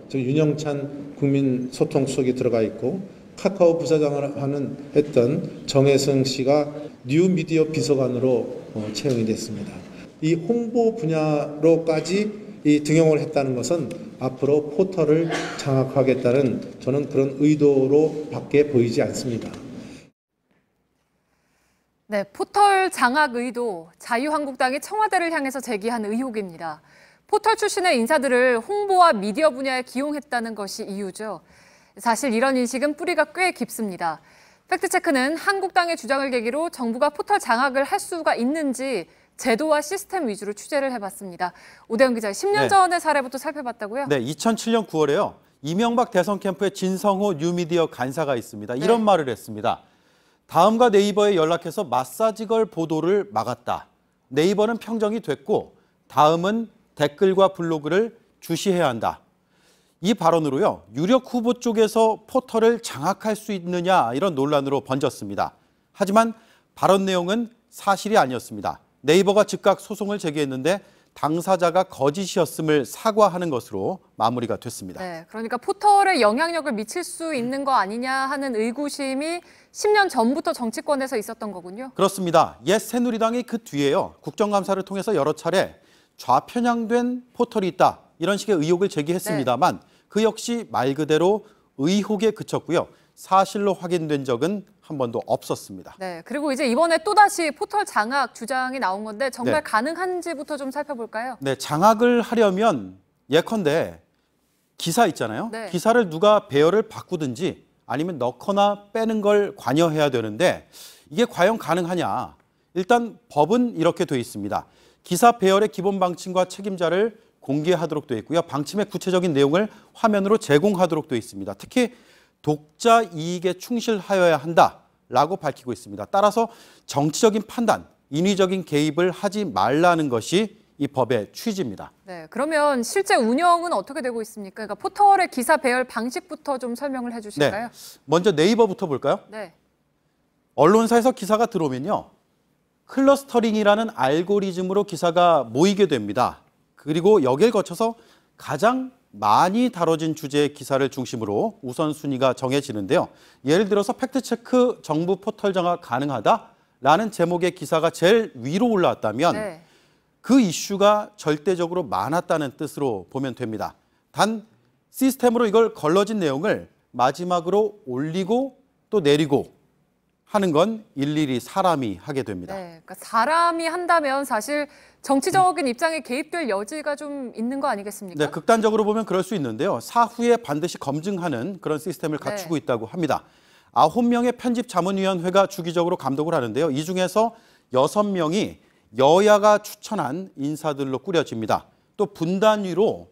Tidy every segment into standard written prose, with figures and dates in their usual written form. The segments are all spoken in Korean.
즉 윤영찬 국민소통수석이 들어가 있고 카카오 부사장을 했던 정혜승 씨가 뉴미디어 비서관으로 채용이 됐습니다. 이 홍보 분야로까지 등용을 했다는 것은 앞으로 포털을 장악하겠다는 저는 그런 의도로밖에 보이지 않습니다. 네, 포털 장악 의도, 자유한국당이 청와대를 향해서 제기한 의혹입니다. 포털 출신의 인사들을 홍보와 미디어 분야에 기용했다는 것이 이유죠. 사실 이런 인식은 뿌리가 꽤 깊습니다. 팩트체크는 한국당의 주장을 계기로 정부가 포털 장악을 할 수가 있는지 제도와 시스템 위주로 취재를 해봤습니다. 오대영 기자, 10년 전의 사례부터 살펴봤다고요? 네, 2007년 9월에요. 이명박 대선 캠프에 진성호 뉴미디어 간사가 있습니다. 이런 말을 했습니다. 다음과 네이버에 연락해서 마사지걸 보도를 막았다. 네이버는 평정이 됐고 다음은 댓글과 블로그를 주시해야 한다. 이 발언으로요, 유력 후보 쪽에서 포털을 장악할 수 있느냐 이런 논란으로 번졌습니다. 하지만 발언 내용은 사실이 아니었습니다. 네이버가 즉각 소송을 제기했는데 당사자가 거짓이었음을 사과하는 것으로 마무리가 됐습니다. 네, 그러니까 포털에 영향력을 미칠 수 있는 거 아니냐 하는 의구심이 10년 전부터 정치권에서 있었던 거군요. 그렇습니다. 옛 새누리당이 그 뒤에요, 국정감사를 통해서 여러 차례 좌편향된 포털이 있다 이런 식의 의혹을 제기했습니다만 그 역시 말 그대로 의혹에 그쳤고요. 사실로 확인된 적은 한 번도 없었습니다. 네, 그리고 이제 이번에 또다시 포털 장악 주장이 나온 건데 정말 가능한지부터 좀 살펴볼까요? 네, 장악을 하려면 예컨대 기사 있잖아요. 기사를 누가 배열을 바꾸든지 아니면 넣거나 빼는 걸 관여해야 되는데 이게 과연 가능하냐? 일단 법은 이렇게 돼 있습니다. 기사 배열의 기본 방침과 책임자를 공개하도록 돼 있고요. 방침의 구체적인 내용을 화면으로 제공하도록 돼 있습니다. 특히 독자 이익에 충실하여야 한다라고 밝히고 있습니다. 따라서 정치적인 판단, 인위적인 개입을 하지 말라는 것이 이 법의 취지입니다. 네, 그러면 실제 운영은 어떻게 되고 있습니까? 그러니까 포털의 기사 배열 방식부터 좀 설명을 해주실까요? 네, 먼저 네이버부터 볼까요? 네. 언론사에서 기사가 들어오면요, 클러스터링이라는 알고리즘으로 기사가 모이게 됩니다. 그리고 여기를 거쳐서 가장 많이 다뤄진 주제의 기사를 중심으로 우선순위가 정해지는데요. 예를 들어서 팩트체크 정부 포털 장악 가능하다라는 제목의 기사가 제일 위로 올라왔다면 그 이슈가 절대적으로 많았다는 뜻으로 보면 됩니다. 단 시스템으로 이걸 걸러진 내용을 마지막으로 올리고 또 내리고 하는 건 일일이 사람이 하게 됩니다. 네, 그러니까 사람이 한다면 사실 정치적인 입장에 개입될 여지가 좀 있는 거 아니겠습니까? 네, 극단적으로 보면 그럴 수 있는데요. 사후에 반드시 검증하는 그런 시스템을 갖추고 있다고 합니다. 9명의 편집자문위원회가 주기적으로 감독을 하는데요. 이 중에서 6명이 여야가 추천한 인사들로 꾸려집니다. 또 분단위로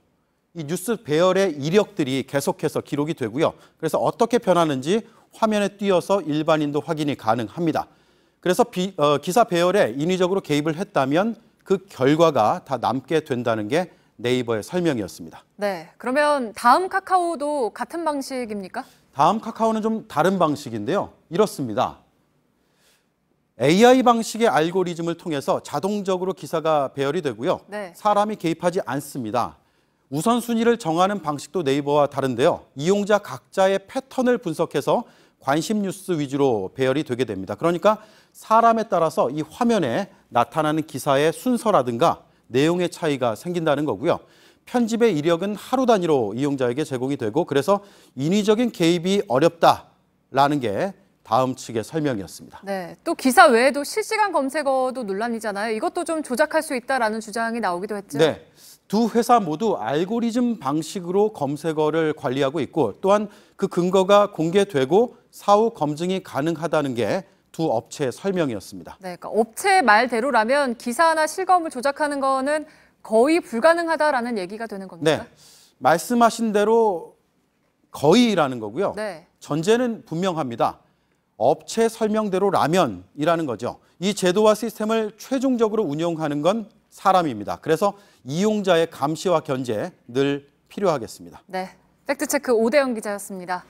이 뉴스 배열의 이력들이 계속해서 기록이 되고요. 그래서 어떻게 변하는지 화면에 띄어서 일반인도 확인이 가능합니다. 그래서 기사 배열에 인위적으로 개입을 했다면 그 결과가 다 남게 된다는 게 네이버의 설명이었습니다. 네, 그러면 다음 카카오도 같은 방식입니까? 다음 카카오는 좀 다른 방식인데요. 이렇습니다. AI 방식의 알고리즘을 통해서 자동적으로 기사가 배열이 되고요. 사람이 개입하지 않습니다. 우선순위를 정하는 방식도 네이버와 다른데요. 이용자 각자의 패턴을 분석해서 관심 뉴스 위주로 배열이 되게 됩니다. 그러니까 사람에 따라서 이 화면에 나타나는 기사의 순서라든가 내용의 차이가 생긴다는 거고요. 편집의 이력은 하루 단위로 이용자에게 제공이 되고 그래서 인위적인 개입이 어렵다라는 게 다음 측의 설명이었습니다. 네, 또 기사 외에도 실시간 검색어도 논란이잖아요. 이것도 좀 조작할 수 있다라는 주장이 나오기도 했죠. 네, 두 회사 모두 알고리즘 방식으로 검색어를 관리하고 있고 또한 그 근거가 공개되고 사후 검증이 가능하다는 게 두 업체의 설명이었습니다. 네, 그러니까 업체 말대로라면 기사나 실검을 조작하는 거는 거의 불가능하다라는 얘기가 되는 겁니까? 네, 말씀하신 대로 거의라는 거고요. 네. 전제는 분명합니다. 업체 설명대로라면이라는 거죠. 이 제도와 시스템을 최종적으로 운영하는 건 사람입니다. 그래서 이용자의 감시와 견제 늘 필요하겠습니다. 네, 팩트체크 오대영 기자였습니다.